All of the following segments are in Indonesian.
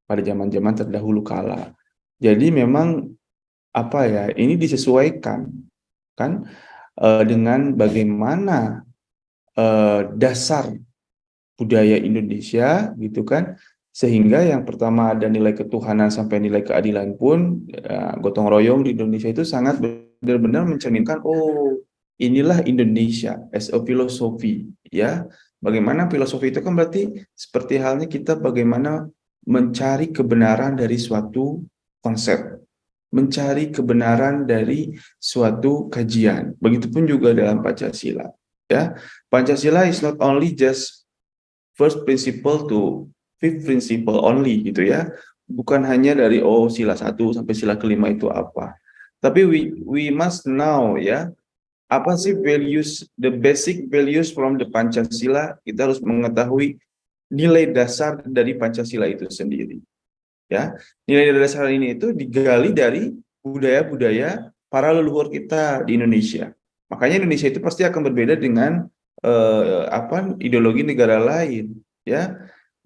pada zaman-zaman terdahulu kala. Jadi memang apa ya, ini disesuaikan kan dengan bagaimana dasar budaya Indonesia gitu kan, sehingga yang pertama ada nilai ketuhanan sampai nilai keadilan pun gotong royong di Indonesia itu sangat benar-benar mencerminkan, oh inilah Indonesia as a philosophy ya. Bagaimana filosofi itu kan berarti seperti halnya kita bagaimana mencari kebenaran dari suatu konsep, mencari kebenaran dari suatu kajian. Begitupun juga dalam Pancasila ya. Pancasila is not only just first principle to fifth principle only gitu ya. Bukan hanya dari sila 1 sampai sila kelima itu apa. Tapi we must know ya, apa sih values, the basic values from the Pancasila. Kita harus mengetahui nilai dasar dari Pancasila itu sendiri. Ya, nilai dasar ini itu digali dari budaya-budaya para leluhur kita di Indonesia. Makanya Indonesia itu pasti akan berbeda dengan ideologi negara lain, ya.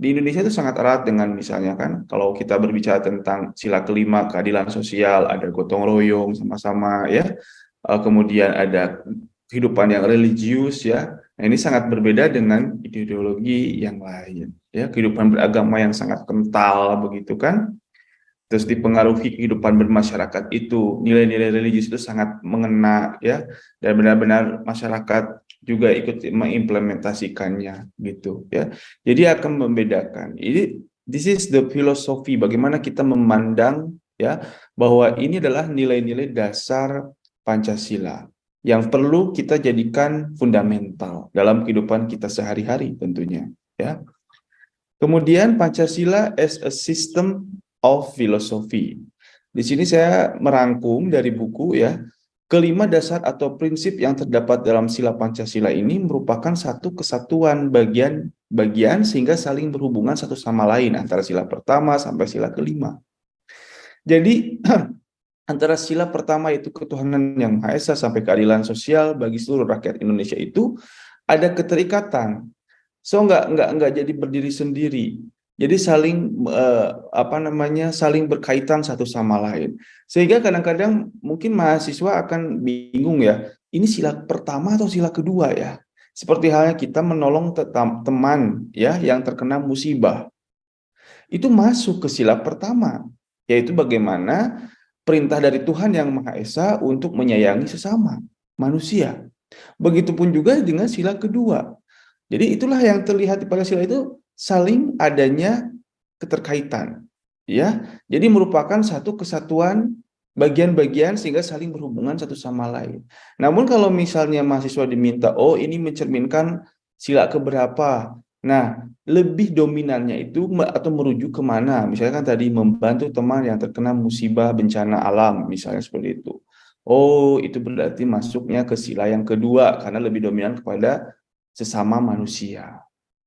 Di Indonesia itu sangat erat dengan misalnya kan kalau kita berbicara tentang sila kelima keadilan sosial, ada gotong royong sama-sama ya. Kemudian ada kehidupan yang religius ya. Nah, ini sangat berbeda dengan ideologi yang lain ya, kehidupan beragama yang sangat kental begitu kan. Terus dipengaruhi kehidupan bermasyarakat itu, nilai-nilai religius itu sangat mengena ya, dan benar-benar masyarakat juga ikut mengimplementasikannya gitu ya. Jadi akan membedakan. Ini this is the philosophy, bagaimana kita memandang ya bahwa ini adalah nilai-nilai dasar Pancasila yang perlu kita jadikan fundamental dalam kehidupan kita sehari-hari tentunya ya. Kemudian Pancasila as a system of philosophy. Di sini saya merangkum dari buku ya, kelima dasar atau prinsip yang terdapat dalam sila Pancasila ini merupakan satu kesatuan bagian-bagian sehingga saling berhubungan satu sama lain antara sila pertama sampai sila kelima. Jadi antara sila pertama yaitu ketuhanan yang Maha Esa sampai keadilan sosial bagi seluruh rakyat Indonesia itu ada keterikatan. So nggak jadi berdiri sendiri. Jadi saling saling berkaitan satu sama lain. Sehingga kadang-kadang mungkin mahasiswa akan bingung ya, ini sila pertama atau sila kedua ya? Seperti halnya kita menolong teman ya yang terkena musibah. Itu masuk ke sila pertama, yaitu bagaimana perintah dari Tuhan yang Maha Esa untuk menyayangi sesama manusia. Begitupun juga dengan sila kedua. Jadi itulah yang terlihat pada sila itu, saling adanya keterkaitan. Ya, jadi merupakan satu kesatuan bagian-bagian sehingga saling berhubungan satu sama lain. Namun kalau misalnya mahasiswa diminta, oh ini mencerminkan sila keberapa? Nah, lebih dominannya itu atau merujuk kemana? Misalnya kan tadi membantu teman yang terkena musibah bencana alam, misalnya seperti itu. Oh, itu berarti masuknya ke sila yang kedua karena lebih dominan kepada sesama manusia.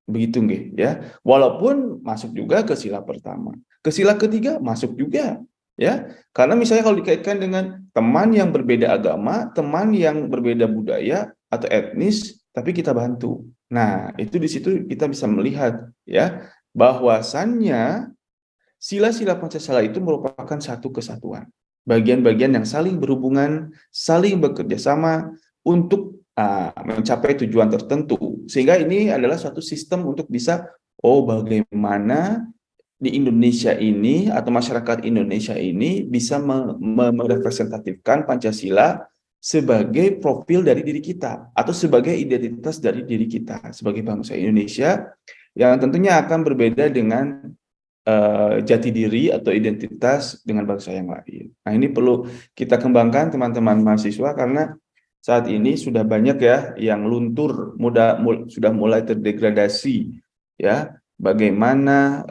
Begitu nggih ya. Walaupun masuk juga ke sila pertama. Ke sila ketiga masuk juga ya. Karena misalnya kalau dikaitkan dengan teman yang berbeda agama, teman yang berbeda budaya atau etnis, tapi kita bantu. Nah, itu di situ kita bisa melihat ya bahwasannya sila-sila Pancasila itu merupakan satu kesatuan. Bagian-bagian yang saling berhubungan, saling bekerja sama untuk mencapai tujuan tertentu. Sehingga ini adalah suatu sistem untuk bisa, bagaimana di Indonesia ini atau masyarakat Indonesia ini bisa merepresentatifkan Pancasila sebagai profil dari diri kita atau sebagai identitas dari diri kita sebagai bangsa Indonesia yang tentunya akan berbeda dengan jati diri atau identitas dengan bangsa yang lain. Nah, ini perlu kita kembangkan teman-teman mahasiswa karena saat ini sudah banyak ya yang luntur, sudah mulai terdegradasi ya. Bagaimana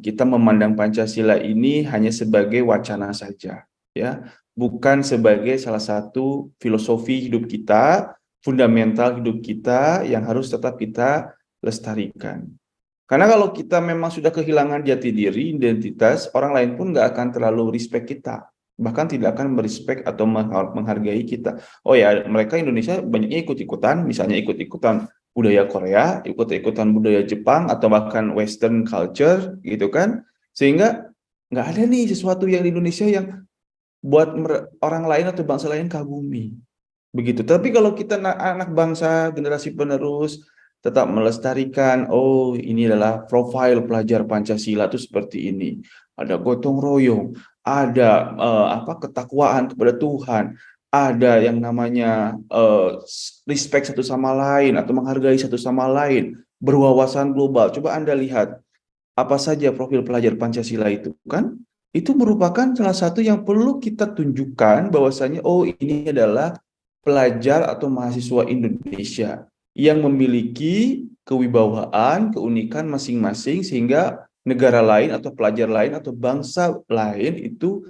kita memandang Pancasila ini hanya sebagai wacana saja ya, bukan sebagai salah satu filosofi hidup kita, fundamental hidup kita yang harus tetap kita lestarikan. Karena kalau kita memang sudah kehilangan jati diri, identitas, orang lain pun nggak akan terlalu respect kita. Bahkan tidak akan merespek atau menghargai kita. Oh ya, mereka Indonesia banyaknya ikut-ikutan, misalnya ikut-ikutan budaya Korea, ikut-ikutan budaya Jepang, atau bahkan Western culture, gitu kan. Sehingga nggak ada nih sesuatu yang di Indonesia yang buat orang lain atau bangsa lain kagumi. Begitu. Tapi kalau kita anak bangsa, generasi penerus, tetap melestarikan, oh ini adalah profil pelajar Pancasila itu seperti ini. Ada gotong royong, ada ketakwaan kepada Tuhan, ada yang namanya respect satu sama lain atau menghargai satu sama lain, berwawasan global. Coba Anda lihat apa saja profil pelajar Pancasila itu kan? Itu merupakan salah satu yang perlu kita tunjukkan bahwasanya oh ini adalah pelajar atau mahasiswa Indonesia yang memiliki kewibawaan, keunikan masing-masing sehingga negara lain atau pelajar lain atau bangsa lain itu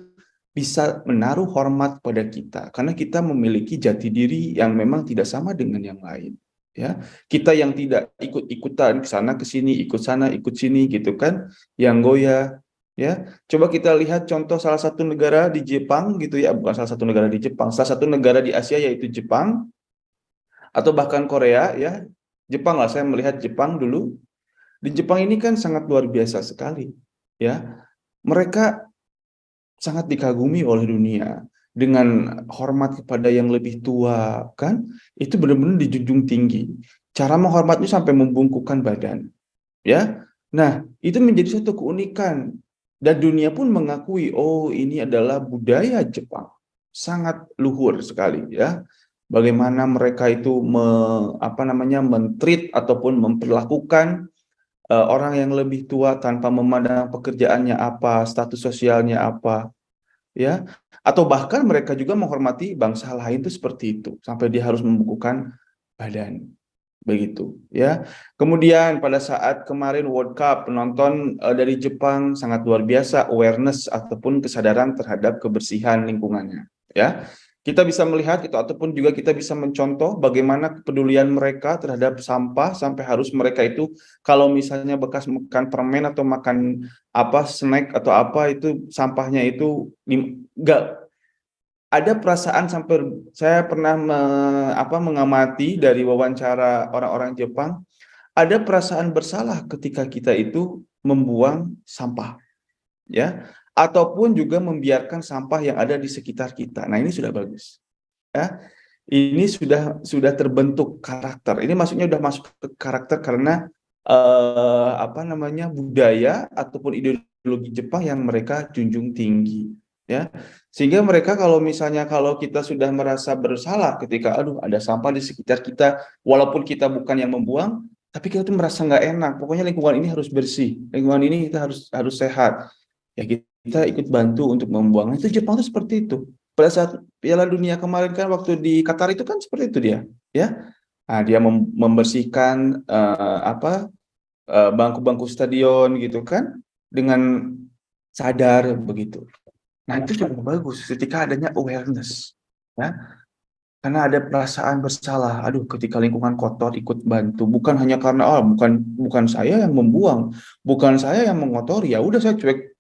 bisa menaruh hormat pada kita karena kita memiliki jati diri yang memang tidak sama dengan yang lain. Ya, kita yang tidak ikut-ikutan ke sana ke sini, ikut sana, ikut sini gitu kan, yang goyah, ya. Coba kita lihat contoh salah satu negara di Jepang gitu ya, bukan salah satu negara di Jepang, salah satu negara di Asia yaitu Jepang atau bahkan Korea ya. Jepang lah, saya melihat Jepang dulu. Di Jepang ini kan sangat luar biasa sekali, ya. Mereka sangat dikagumi oleh dunia dengan hormat kepada yang lebih tua kan, itu benar-benar dijunjung tinggi. Cara menghormatnya sampai membungkukkan badan, ya. Nah, itu menjadi suatu keunikan dan dunia pun mengakui, oh ini adalah budaya Jepang. Sangat luhur sekali ya. Bagaimana mereka itu mentreat ataupun memperlakukan orang yang lebih tua tanpa memandang pekerjaannya apa, status sosialnya apa, ya. Atau bahkan mereka juga menghormati bangsa lain itu seperti itu, sampai dia harus membungkukkan badan. Begitu ya. Kemudian pada saat kemarin World Cup, penonton dari Jepang sangat luar biasa awareness ataupun kesadaran terhadap kebersihan lingkungannya ya. Kita bisa melihat itu ataupun juga kita bisa mencontoh bagaimana kepedulian mereka terhadap sampah sampai harus mereka itu kalau misalnya bekas makan permen atau makan snack atau apa itu sampahnya itu enggak ada perasaan sampai saya pernah mengamati dari wawancara orang-orang Jepang, ada perasaan bersalah ketika kita itu membuang sampah, ya, ataupun juga membiarkan sampah yang ada di sekitar kita. Nah, ini sudah bagus, ya. Ini sudah terbentuk karakter. Ini maksudnya sudah masuk ke karakter karena budaya ataupun ideologi Jepang yang mereka junjung tinggi, ya. Sehingga mereka kalau kita sudah merasa bersalah ketika aduh ada sampah di sekitar kita, walaupun kita bukan yang membuang, tapi kita tuh merasa nggak enak. Pokoknya lingkungan ini harus bersih, lingkungan ini kita harus sehat. Ya kita ikut bantu untuk membuang. Itu Jepang tuh seperti itu. Pada saat Piala Dunia kemarin kan waktu di Qatar itu kan seperti itu dia, ya. Nah, dia membersihkan bangku-bangku stadion gitu kan dengan sadar begitu. Nah, itu juga bagus ketika adanya awareness, ya. Karena ada perasaan bersalah. Aduh, ketika lingkungan kotor ikut bantu, bukan hanya karena bukan bukan saya yang membuang, bukan saya yang mengotori, ya udah saya cuek.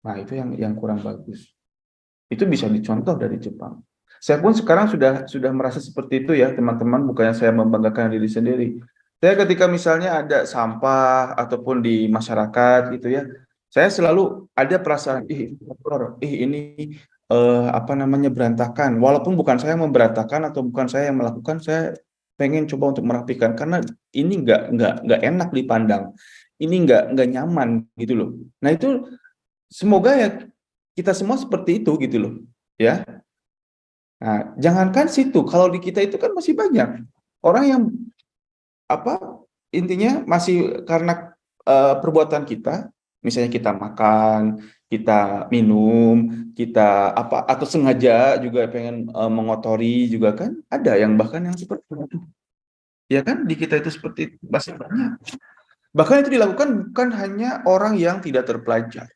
Nah, itu yang kurang bagus. Itu bisa dicontoh dari Jepang. Saya pun sekarang sudah merasa seperti itu ya, teman-teman, bukannya saya membanggakan diri sendiri. Saya ketika misalnya ada sampah ataupun di masyarakat gitu ya, saya selalu ada perasaan, ih, kotor, ini berantakan. Walaupun bukan saya memberantakan atau bukan saya yang melakukan, saya pengen coba untuk merapikan karena ini nggak enak dipandang. Ini nggak nyaman gitu loh. Nah, itu semoga ya kita semua seperti itu gitu loh, ya. Nah, jangankan situ, kalau di kita itu kan masih banyak orang yang intinya masih karena perbuatan kita, misalnya kita makan, kita minum, kita atau sengaja juga pengen mengotori juga kan ada yang bahkan yang seperti itu. Ya kan di kita itu seperti itu, masih banyak. Bahkan itu dilakukan bukan hanya orang yang tidak terpelajar.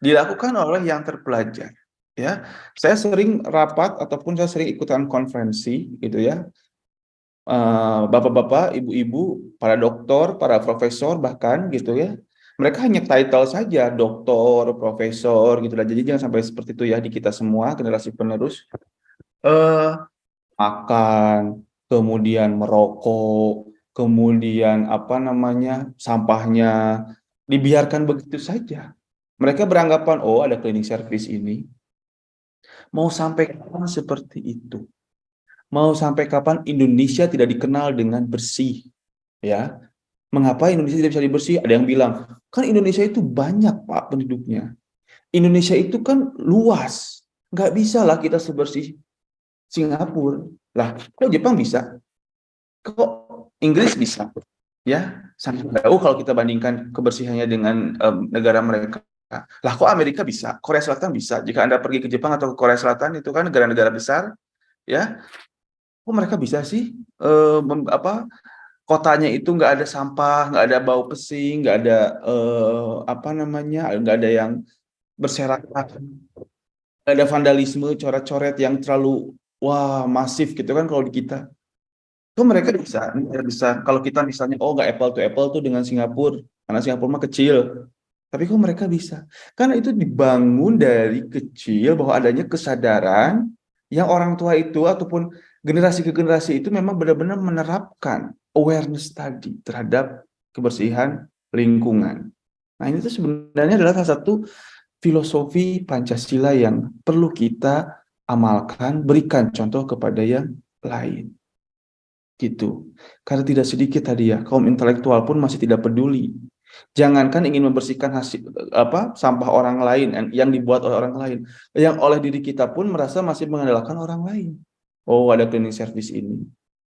Dilakukan oleh yang terpelajar, ya. Saya sering rapat ataupun saya sering ikutan konferensi gitu ya, bapak-bapak, ibu-ibu, para doktor, para profesor bahkan gitu ya, mereka hanya title saja doktor, profesor gitu lah. Jadi jangan sampai seperti itu ya di kita semua generasi penerus eh makan, kemudian merokok, kemudian sampahnya dibiarkan begitu saja. Mereka beranggapan, oh ada cleaning service ini, mau sampai kapan seperti itu? Mau sampai kapan Indonesia tidak dikenal dengan bersih? Ya, mengapa Indonesia tidak bisa dibersih? Ada yang bilang, kan Indonesia itu banyak Pak penduduknya. Indonesia itu kan luas, nggak bisa lah kita sebersih Singapura. Lah, kok Jepang bisa? Kok Inggris bisa? Ya, sangat jauh kalau kita bandingkan kebersihannya dengan negara mereka. Lah, kok Amerika bisa? Korea Selatan bisa? Jika Anda pergi ke Jepang atau ke Korea Selatan, itu kan negara-negara besar, ya, kok mereka bisa sih apa kotanya itu nggak ada sampah, nggak ada bau pesing, nggak ada apa namanya, nggak ada yang berserakan, nggak ada vandalisme, coret-coret yang terlalu wah masif gitu kan kalau di kita. Kok mereka bisa, negara besar. Kalau kita misalnya, oh nggak apple to dengan Singapura, karena Singapura mah kecil. Tapi kok mereka bisa? Karena itu dibangun dari kecil bahwa adanya kesadaran yang orang tua itu ataupun generasi ke generasi itu memang benar-benar menerapkan awareness tadi terhadap kebersihan lingkungan. Nah, ini tuh sebenarnya adalah salah satu filosofi Pancasila yang perlu kita amalkan, berikan contoh kepada yang lain. Gitu. Karena tidak sedikit tadi ya, kaum intelektual pun masih tidak peduli. Jangankan ingin membersihkan hasil apa sampah orang lain yang dibuat oleh orang lain, yang oleh diri kita pun merasa masih mengandalkan orang lain. Oh, ada cleaning service ini.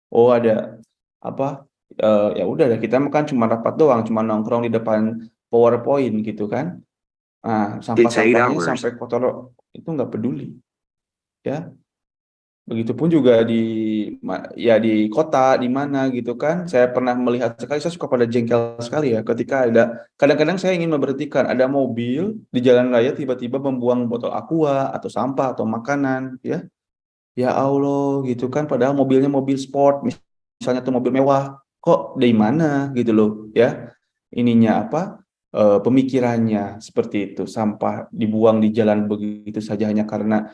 Oh, ada apa? Ya udah deh, kita kan cuma rapat doang, cuma nongkrong di depan PowerPoint gitu kan. Nah, sampah-sampahnya sampai kotor itu nggak peduli, ya. Begitupun juga ya di kota di mana gitu kan. Saya pernah melihat sekali, saya suka pada jengkel sekali ya ketika ada kadang-kadang saya ingin memberhentikan ada mobil di jalan raya tiba-tiba membuang botol aqua atau sampah atau makanan ya. Ya Allah gitu kan padahal mobilnya mobil sport misalnya tuh mobil mewah. Kok dari mana gitu loh ya. Ininya apa? Pemikirannya seperti itu, sampah dibuang di jalan begitu saja hanya karena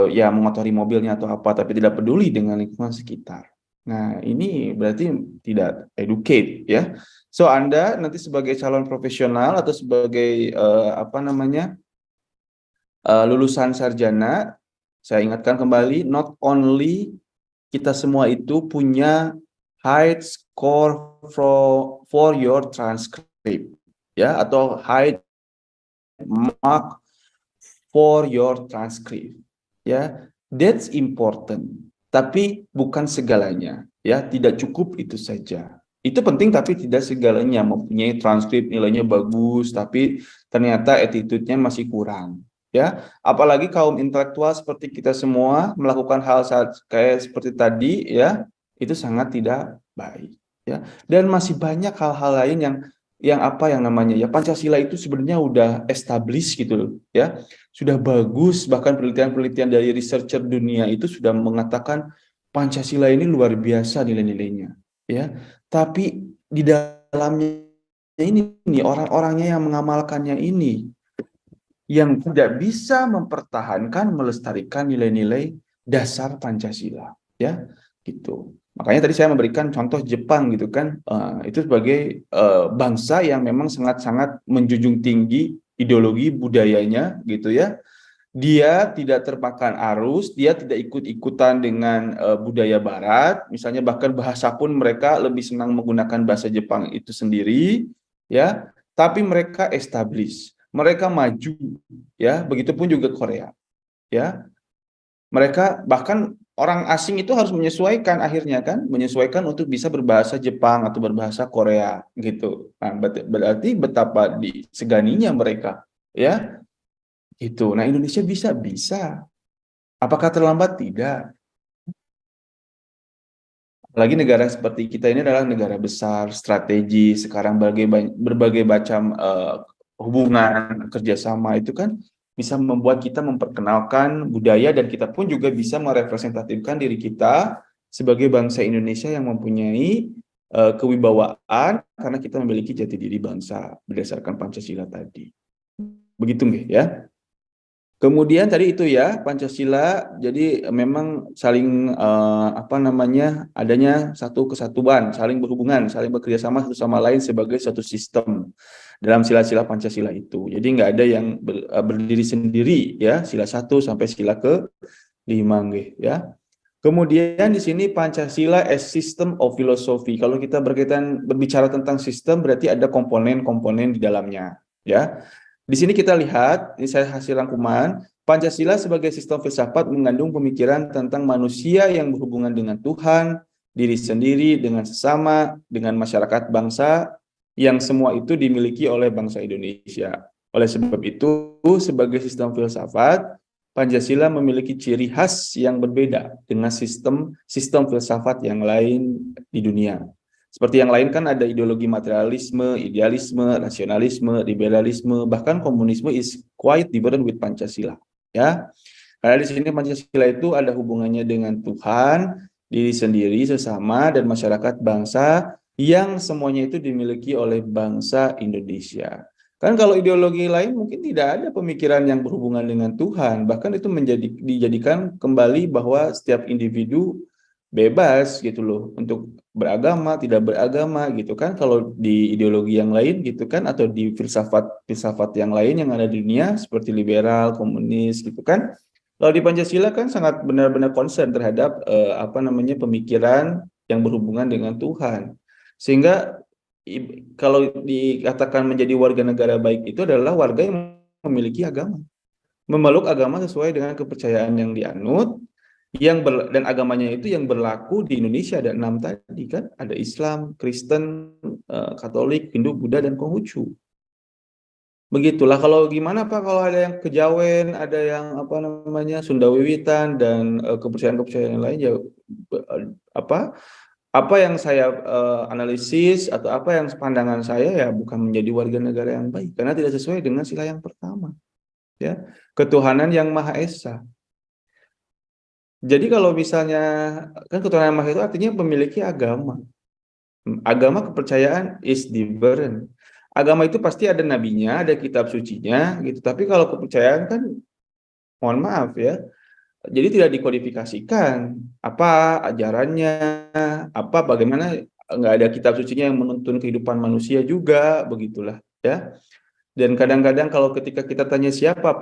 ya mengotori mobilnya atau apa, tapi tidak peduli dengan lingkungan sekitar. Nah, ini berarti tidak educate ya. So Anda nanti sebagai calon profesional atau sebagai apa namanya lulusan sarjana, saya ingatkan kembali, not only kita semua itu punya high score for your transcript ya atau high mark for your transcript ya, that's important, tapi bukan segalanya ya, tidak cukup itu saja. Itu penting tapi tidak segalanya. Mempunyai transkrip nilainya bagus tapi ternyata attitude-nya masih kurang ya, apalagi kaum intelektual seperti kita semua melakukan hal kayak seperti tadi ya, itu sangat tidak baik ya. Dan masih banyak hal-hal lain yang apa yang namanya ya, Pancasila itu sebenarnya udah established gitu loh ya, sudah bagus, bahkan penelitian-penelitian dari researcher dunia itu sudah mengatakan Pancasila ini luar biasa nilai-nilainya ya, tapi di dalamnya ini nih orang-orangnya yang mengamalkannya ini yang tidak bisa mempertahankan melestarikan nilai-nilai dasar Pancasila ya gitu. Makanya tadi saya memberikan contoh Jepang gitu kan, itu sebagai bangsa yang memang sangat-sangat menjunjung tinggi ideologi budayanya gitu ya. Dia tidak termakan arus, dia tidak ikut-ikutan dengan budaya barat, misalnya bahkan bahasa pun mereka lebih senang menggunakan bahasa Jepang itu sendiri ya, tapi mereka establish, mereka maju ya, begitupun juga Korea ya. Mereka bahkan orang asing itu harus menyesuaikan akhirnya kan, menyesuaikan untuk bisa berbahasa Jepang atau berbahasa Korea gitu. Nah, berarti betapa diseganinya mereka ya. Itu. Nah, Indonesia bisa. Apakah terlambat? Tidak. Apalagi negara seperti kita ini adalah negara besar, strategi, sekarang berbagai macam hubungan kerjasama itu kan bisa membuat kita memperkenalkan budaya dan kita pun juga bisa merepresentatifkan diri kita sebagai bangsa Indonesia yang mempunyai kewibawaan karena kita memiliki jati diri bangsa berdasarkan Pancasila tadi. Begitu nggih ya? Kemudian tadi itu ya Pancasila, jadi memang saling adanya satu kesatuan, saling berhubungan, saling bekerjasama satu sama lain sebagai suatu sistem dalam sila-sila Pancasila itu. Jadi nggak ada yang berdiri sendiri ya, sila 1 sampai sila ke 5 ya. Kemudian di sini Pancasila as system of philosophy. Kalau kita berbicara tentang sistem berarti ada komponen-komponen di dalamnya ya. Di sini kita lihat, ini saya hasil rangkuman, Pancasila sebagai sistem filsafat mengandung pemikiran tentang manusia yang berhubungan dengan Tuhan, diri sendiri, dengan sesama, dengan masyarakat bangsa, yang semua itu dimiliki oleh bangsa Indonesia. Oleh sebab itu, sebagai sistem filsafat, Pancasila memiliki ciri khas yang berbeda dengan sistem filsafat yang lain di dunia. Seperti yang lain kan ada ideologi materialisme, idealisme, rasionalisme, liberalisme, bahkan komunisme is quite different with Pancasila. Ya, karena di sini Pancasila itu ada hubungannya dengan Tuhan, diri sendiri, sesama, dan masyarakat bangsa yang semuanya itu dimiliki oleh bangsa Indonesia. Kan kalau ideologi lain mungkin tidak ada pemikiran yang berhubungan dengan Tuhan, bahkan itu dijadikan kembali bahwa setiap individu bebas gitu loh untuk beragama, tidak beragama gitu kan. Kalau di ideologi yang lain gitu kan, atau di filsafat yang lain yang ada di dunia seperti liberal, komunis gitu kan. Kalau di Pancasila kan sangat benar-benar concern terhadap pemikiran yang berhubungan dengan Tuhan. Sehingga kalau dikatakan menjadi warga negara baik itu adalah warga yang memiliki agama, memeluk agama sesuai dengan kepercayaan yang dianut, dan agamanya itu yang berlaku di Indonesia ada 6 tadi kan, ada Islam, Kristen, Katolik, Hindu, Buddha, dan Konghucu. Begitulah. Kalau gimana Pak kalau ada yang Kejawen, ada yang Sunda Wiwitan dan kepercayaan-kepercayaan lain ya, apa yang saya analisis atau apa yang pandangan saya ya bukan menjadi warga negara yang baik karena tidak sesuai dengan sila yang pertama ya, ketuhanan yang Maha Esa. Jadi kalau misalnya kan ketuhanan yang Maha Esa itu artinya memiliki agama. Agama kepercayaan is different. Agama itu pasti ada nabinya, ada kitab sucinya gitu. Tapi kalau kepercayaan kan mohon maaf ya, jadi tidak dikodifikasikan apa ajarannya, apa bagaimana, nggak ada kitab sucinya yang menuntun kehidupan manusia juga, begitulah ya. Dan kadang-kadang kalau ketika kita tanya siapa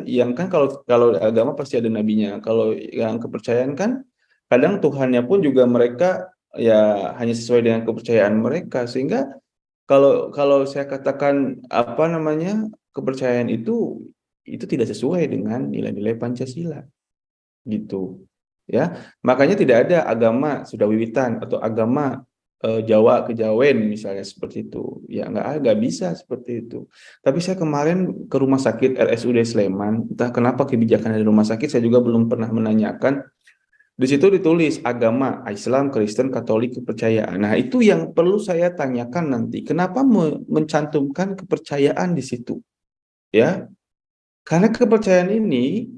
yang kan kalau agama pasti ada nabinya. Kalau yang kepercayaan kan kadang Tuhannya pun juga mereka ya hanya sesuai dengan kepercayaan mereka. Sehingga kalau saya katakan kepercayaan itu tidak sesuai dengan nilai-nilai Pancasila gitu ya. Makanya tidak ada agama Sunda Wiwitan atau agama Jawa Kejawen misalnya seperti itu ya, nggak bisa seperti itu. Tapi saya kemarin ke rumah sakit RSUD Sleman, entah kenapa kebijakan dari rumah sakit saya juga belum pernah menanyakan. Di situ ditulis agama Islam, Kristen, Katolik, kepercayaan. Nah, itu yang perlu saya tanyakan nanti. Kenapa mencantumkan kepercayaan di situ? Ya, karena kepercayaan ini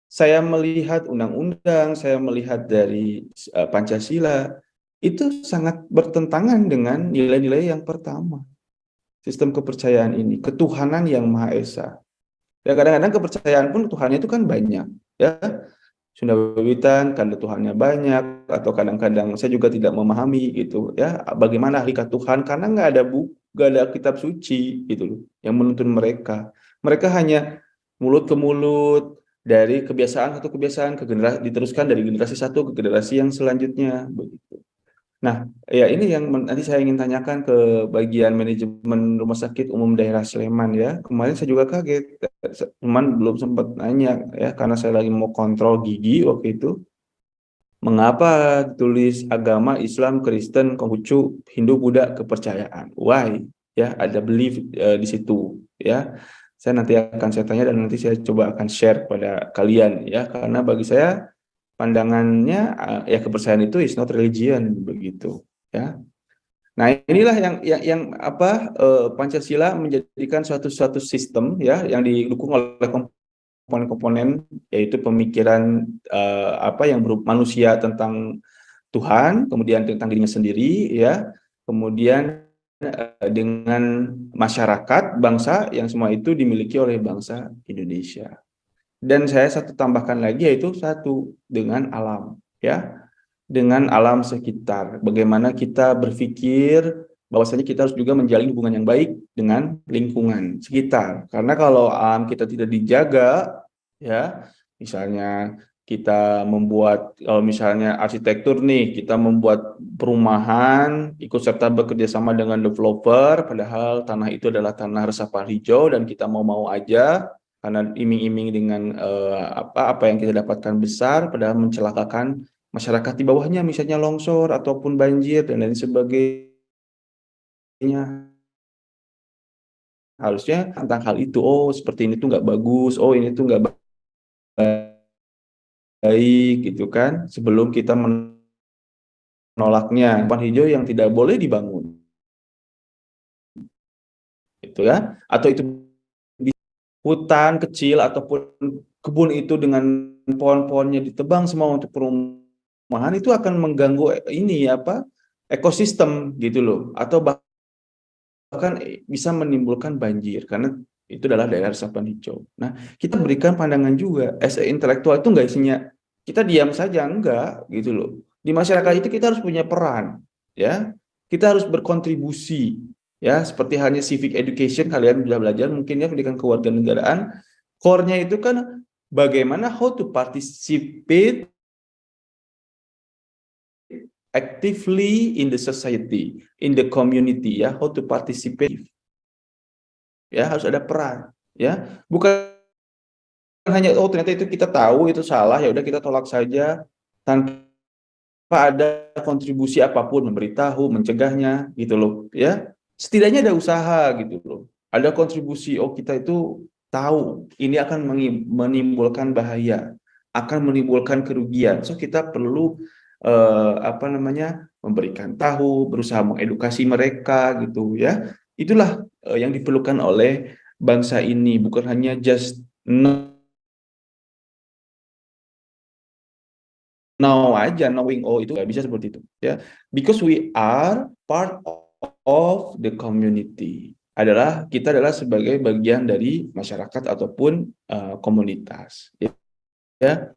saya melihat undang-undang, saya melihat dari Pancasila, itu sangat bertentangan dengan nilai-nilai yang pertama. Sistem kepercayaan ini, ketuhanan yang Maha Esa. Ya kadang-kadang kepercayaan pun Tuhannya itu kan banyak. Ya, Sunda Wiwitan karena Tuhannya banyak, atau kadang-kadang saya juga tidak memahami gitu ya, bagaimana hakikat Tuhan karena nggak ada kitab suci gitu loh yang menuntun mereka. Mereka hanya mulut ke mulut, dari kebiasaan satu kebiasaan ke generasi, diteruskan dari generasi satu ke generasi yang selanjutnya begitu. Nah, ya ini yang nanti saya ingin tanyakan ke bagian manajemen Rumah Sakit Umum Daerah Sleman ya. Kemarin saya juga kaget, cuman belum sempat nanya ya karena saya lagi mau kontrol gigi waktu itu. Mengapa tulis agama Islam, Kristen, Konghucu, Hindu, Buddha, kepercayaan? Why? Ya, ada belief di situ ya. Saya tanya dan nanti saya coba akan share pada kalian ya, karena bagi saya pandangannya ya kepercayaan itu is not religion begitu ya. Nah, inilah yang Pancasila menjadikan suatu sistem ya yang didukung oleh komponen-komponen, yaitu pemikiran yang manusia tentang Tuhan, kemudian tentang dirinya sendiri ya, kemudian dengan masyarakat bangsa yang semua itu dimiliki oleh bangsa Indonesia. Dan saya satu tambahkan lagi yaitu satu dengan alam, ya, dengan alam sekitar. Bagaimana kita berpikir bahwasanya kita harus juga menjalin hubungan yang baik dengan lingkungan sekitar. Karena kalau alam kita tidak dijaga, ya, misalnya kita membuat, kalau misalnya arsitektur nih, kita membuat perumahan, ikut serta bekerja sama dengan developer, padahal tanah itu adalah tanah resapan hijau dan kita mau-mau aja karena iming-iming dengan apa yang kita dapatkan besar, padahal mencelakakan masyarakat di bawahnya, misalnya longsor ataupun banjir dan lain sebagainya. Harusnya tentang hal itu, oh seperti ini tuh nggak bagus, oh ini tuh nggak baik gitu kan, sebelum kita menolaknya. Taman hijau yang tidak boleh dibangun, gitu ya, atau itu hutan kecil ataupun kebun itu dengan pohon-pohonnya ditebang semua untuk perumahan, itu akan mengganggu ini apa, ekosistem gitu loh, atau bahkan bisa menimbulkan banjir karena itu adalah daerah resapan hijau. Nah, kita berikan pandangan juga, as a intelektual itu enggak isinya kita diam saja, enggak gitu loh. Di masyarakat itu kita harus punya peran, ya. Kita harus berkontribusi, ya. Seperti halnya civic education, kalian sudah belajar mungkin ya, pendidikan kewarganegaraan. Core-nya itu kan bagaimana how to participate actively in the society, in the community, ya, how to participate, ya, harus ada peran, ya, bukan hanya oh ternyata itu kita tahu itu salah, ya udah kita tolak saja tanpa ada kontribusi apapun, memberitahu, mencegahnya, gitu loh, ya, setidaknya ada usaha gitu loh, ada kontribusi, oh kita itu tahu ini akan menimbulkan bahaya, akan menimbulkan kerugian, so kita perlu apa namanya, memberikan tahu, berusaha mengedukasi mereka gitu ya. Itulah yang diperlukan oleh bangsa ini, bukan hanya just know aja, knowing oh itu nggak bisa seperti itu ya. Because we are part of the community. Kita adalah sebagai bagian dari masyarakat ataupun komunitas. Ya,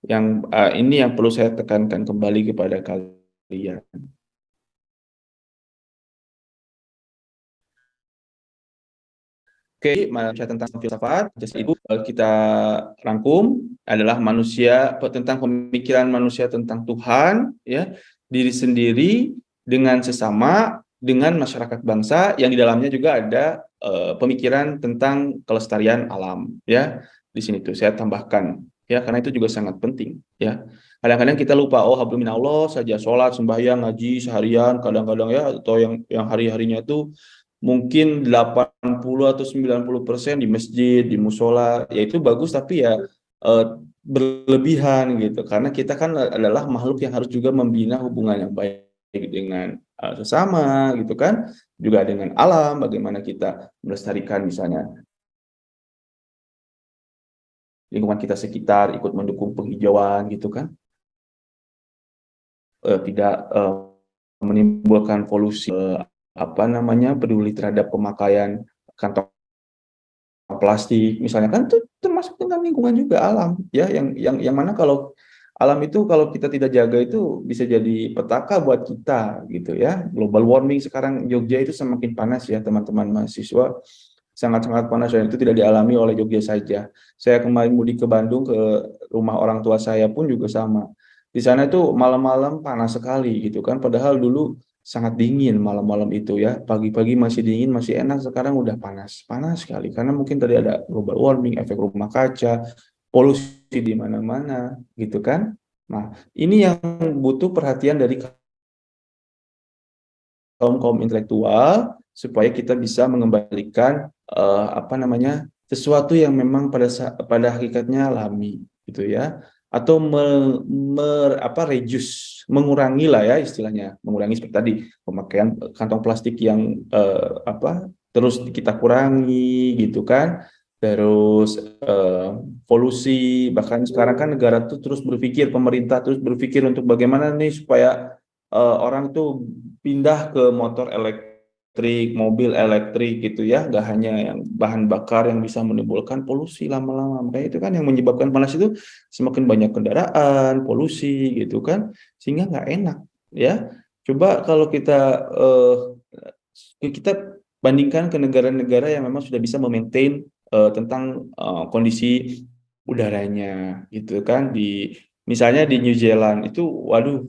yang ini yang perlu saya tekankan kembali kepada kalian. Oke, manusia tentang filsafat, itu kita rangkum adalah manusia tentang pemikiran manusia tentang Tuhan, ya, diri sendiri dengan sesama, dengan masyarakat bangsa yang di dalamnya juga ada pemikiran tentang kelestarian alam, ya. Di sini tuh saya tambahkan, ya, karena itu juga sangat penting, ya. Kadang-kadang kita lupa, oh hablum minallah saja, sholat, sembahyang, ngaji seharian, kadang-kadang ya, atau yang hari-harinya itu mungkin 80 atau 90% di masjid, di musola, ya itu bagus tapi ya eh, berlebihan gitu. Karena kita kan adalah makhluk yang harus juga membina hubungan yang baik dengan sesama gitu kan, juga dengan alam, bagaimana kita melestarikan misalnya lingkungan kita sekitar, ikut mendukung penghijauan gitu kan, tidak menimbulkan polusi, apa namanya, peduli terhadap pemakaian kantong plastik misalnya, kan itu termasuk tentang lingkungan juga, alam ya, yang mana kalau alam itu kalau kita tidak jaga itu bisa jadi petaka buat kita gitu ya. Global warming sekarang Jogja itu semakin panas ya teman-teman mahasiswa, sangat-sangat panas, dan itu tidak dialami oleh Jogja saja. Saya kemarin mudik ke Bandung ke rumah orang tua saya pun juga sama, di sana itu malam-malam panas sekali gitu kan, padahal dulu sangat dingin malam-malam itu ya, pagi-pagi masih dingin masih enak, sekarang udah panas panas sekali karena mungkin tadi ada global warming, efek rumah kaca, polusi di mana-mana gitu kan. Nah, ini yang butuh perhatian dari kaum kaum intelektual supaya kita bisa mengembalikan apa namanya, sesuatu yang memang pada hakikatnya alami gitu ya, atau reduce, mengurangi lah ya istilahnya, mengurangi seperti tadi pemakaian kantong plastik yang terus kita kurangi gitu kan, terus polusi, bahkan sekarang kan negara tuh terus berpikir, pemerintah terus berpikir untuk bagaimana nih supaya orang tuh pindah ke motor elektrik, mobil elektrik gitu ya, nggak hanya yang bahan bakar yang bisa menimbulkan polusi lama-lama. Makanya itu kan yang menyebabkan panas itu semakin banyak kendaraan, polusi gitu kan, sehingga nggak enak ya. Coba kalau kita bandingkan ke negara-negara yang memang sudah bisa memaintain tentang kondisi udaranya gitu kan, misalnya di New Zealand itu waduh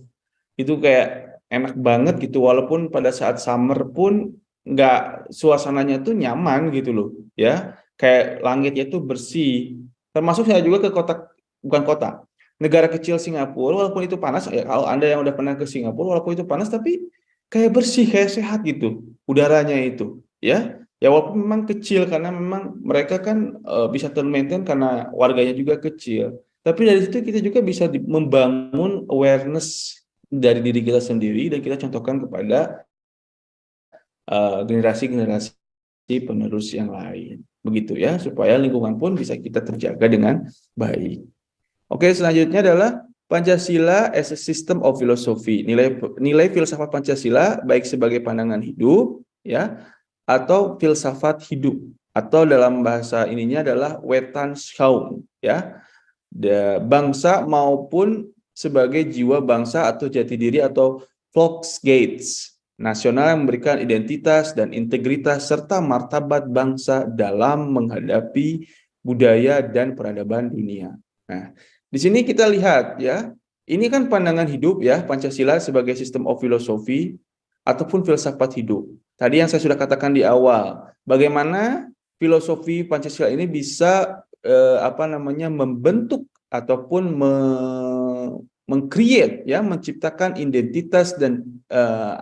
itu kayak enak banget gitu, walaupun pada saat summer pun nggak, suasananya tuh nyaman gitu loh ya, kayak langitnya tuh bersih. Termasuk saya juga ke kota, bukan kota, negara kecil Singapura, walaupun itu panas ya, kalau Anda yang udah pernah ke Singapura, walaupun itu panas tapi kayak bersih, kayak sehat gitu udaranya itu ya. Ya walaupun memang kecil karena memang mereka kan bisa termaintain karena warganya juga kecil. Tapi dari situ kita juga bisa membangun awareness dari diri kita sendiri, dan kita contohkan kepada generasi-generasi penerus yang lain. Begitu ya, supaya lingkungan pun bisa kita terjaga dengan baik. Oke, selanjutnya adalah Pancasila as a system of philosophy. Nilai filsafat Pancasila baik sebagai pandangan hidup ya, atau filsafat hidup, atau dalam bahasa ininya adalah Wetenschaum ya. Bangsa maupun sebagai jiwa bangsa atau jati diri, atau Volksgates nasional yang memberikan identitas dan integritas serta martabat bangsa dalam menghadapi budaya dan peradaban dunia. Nah, di sini kita lihat ya, ini kan pandangan hidup ya, Pancasila sebagai sistem of philosophy ataupun filsafat hidup. Tadi yang saya sudah katakan di awal, bagaimana filosofi Pancasila ini bisa membentuk ataupun meng-create ya, menciptakan identitas dan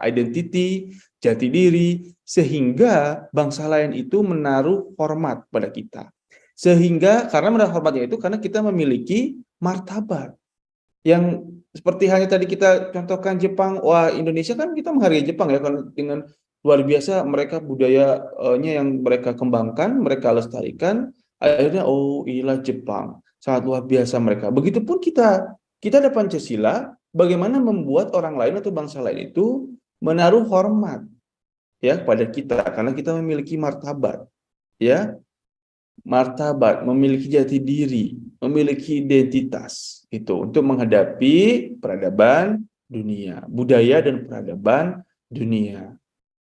identity, jati diri, sehingga bangsa lain itu menaruh hormat pada kita. Sehingga karena menaruh hormatnya itu karena kita memiliki martabat yang seperti hanya tadi kita contohkan Jepang. Wah, Indonesia kan kita menghargai Jepang ya, kalau dengan luar biasa mereka budayanya yang mereka kembangkan, mereka lestarikan, akhirnya oh inilah Jepang, sangat luar biasa mereka. Begitupun kita ada Pancasila, bagaimana membuat orang lain atau bangsa lain itu menaruh hormat ya kepada kita karena kita memiliki martabat ya, memiliki jati diri, memiliki identitas itu untuk menghadapi peradaban dunia, budaya dan peradaban dunia.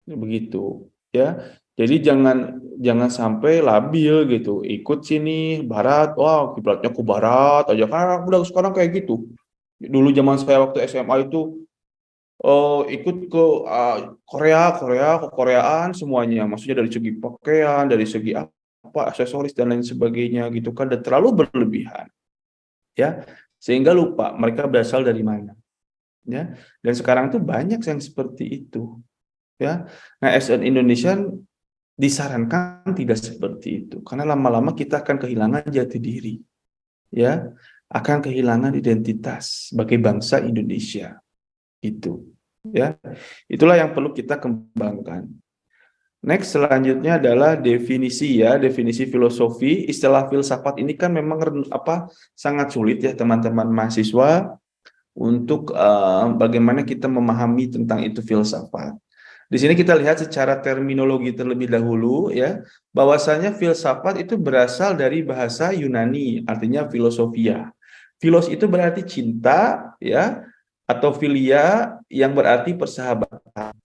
Begitu ya. Jadi jangan sampai labil gitu, ikut sini barat, wah kiblatnya ke barat aja, karena udah sekarang kayak gitu. Dulu zaman saya waktu SMA itu ikut ke Koreaan semuanya, maksudnya dari segi pakaian, dari segi apa aksesoris dan lain sebagainya gitu kan, dan terlalu berlebihan ya, sehingga lupa mereka berasal dari mana ya. Dan sekarang tuh banyak yang seperti itu ya. Nah, as an Indonesian disarankan tidak seperti itu, karena lama-lama kita akan kehilangan jati diri ya, akan kehilangan identitas sebagai bangsa Indonesia itu ya. Itulah yang perlu kita kembangkan. Next, selanjutnya adalah definisi ya, definisi filosofi. Istilah filsafat ini kan memang sangat sulit ya teman-teman mahasiswa untuk bagaimana kita memahami tentang itu filsafat. Di sini kita lihat secara terminologi terlebih dahulu ya, bahwasanya filsafat itu berasal dari bahasa Yunani, artinya filosofia. Filos itu berarti cinta ya, atau filia yang berarti persahabatan.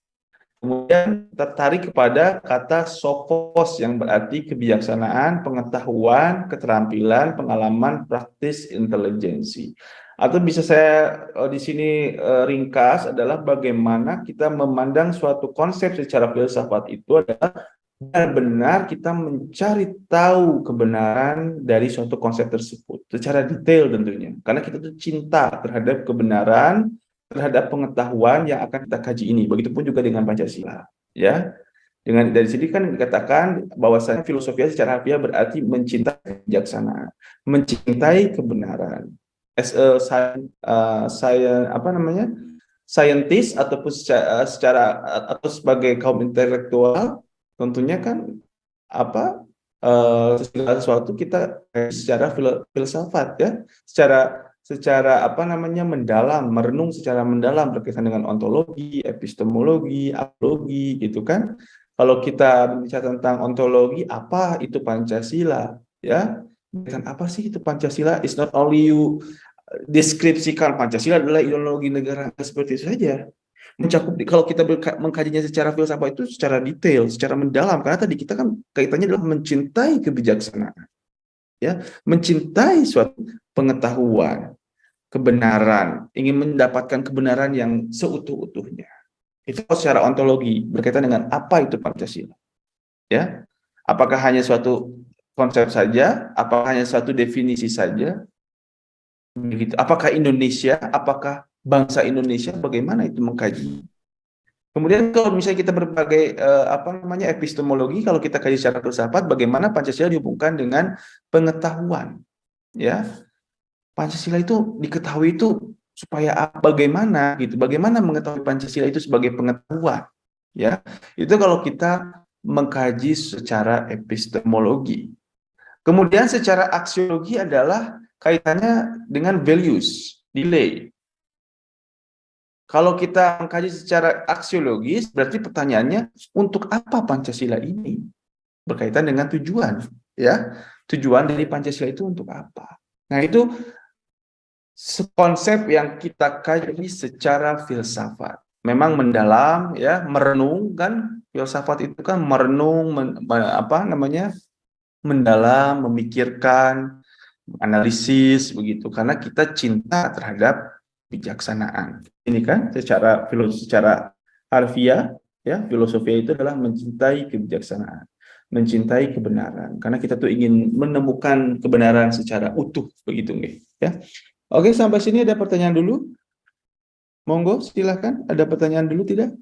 Kemudian tertarik kepada kata sophos yang berarti kebijaksanaan, pengetahuan, keterampilan, pengalaman, praktis, intelijensi. Atau bisa saya di sini ringkas adalah bagaimana kita memandang suatu konsep secara filsafat itu adalah benar-benar kita mencari tahu kebenaran dari suatu konsep tersebut secara detail tentunya. Karena kita tuh cinta terhadap kebenaran, terhadap pengetahuan yang akan kita kaji ini. Begitupun juga dengan Pancasila, ya. Dengan dari sini kan dikatakan bahwasanya filosofi secara harfiah berarti mencintai kebijaksanaan, mencintai kebenaran. As a scientist ataupun secara atau sebagai kaum intelektual, tentunya kan segala sesuatu kita secara filsafat ya, secara secara apa namanya mendalam, merenung secara mendalam berkaitan dengan ontologi, epistemologi, apologi, gitu kan. Kalau kita bicara tentang ontologi, apa itu Pancasila, ya? Dan apa sih itu Pancasila? It's not only you deskripsikan Pancasila adalah ideologi negara seperti itu saja. Mencakup kalau kita mengkajinya secara filsafat itu secara detail, secara mendalam, karena tadi kita kan kaitannya adalah mencintai kebijaksanaan, ya, mencintai suatu pengetahuan, kebenaran, ingin mendapatkan kebenaran yang seutuh-utuhnya. Itu secara ontologi berkaitan dengan apa itu Pancasila, ya. Apakah hanya suatu konsep saja? Apakah hanya suatu definisi saja? Begitu. Apakah Indonesia? Apakah bangsa Indonesia? Bagaimana itu mengkaji? Kemudian kalau misalnya kita berbagai apa namanya epistemologi, kalau kita kaji secara filsafat, bagaimana Pancasila dihubungkan dengan pengetahuan, ya. Pancasila itu diketahui itu supaya bagaimana gitu, bagaimana mengetahui Pancasila itu sebagai pengetahuan, ya. Itu kalau kita mengkaji secara epistemologi. Kemudian secara aksiologi adalah kaitannya dengan values, nilai. Kalau kita mengkaji secara aksiologis, berarti pertanyaannya untuk apa Pancasila ini? Berkaitan dengan tujuan, ya. Tujuan dari Pancasila itu untuk apa? Nah, itu konsep yang kita kaji secara filsafat. Memang mendalam, ya, merenung kan, filsafat itu kan merenung, apa namanya, mendalam, memikirkan, analisis begitu. Karena kita cinta terhadap bijaksanaan. Ini kan secara harfiah, ya, filosofi itu adalah mencintai kebijaksanaan, mencintai kebenaran. Karena kita tuh ingin menemukan kebenaran secara utuh begitu, ya. Oke, sampai sini ada pertanyaan dulu. Monggo, silahkan. Ada pertanyaan dulu tidak?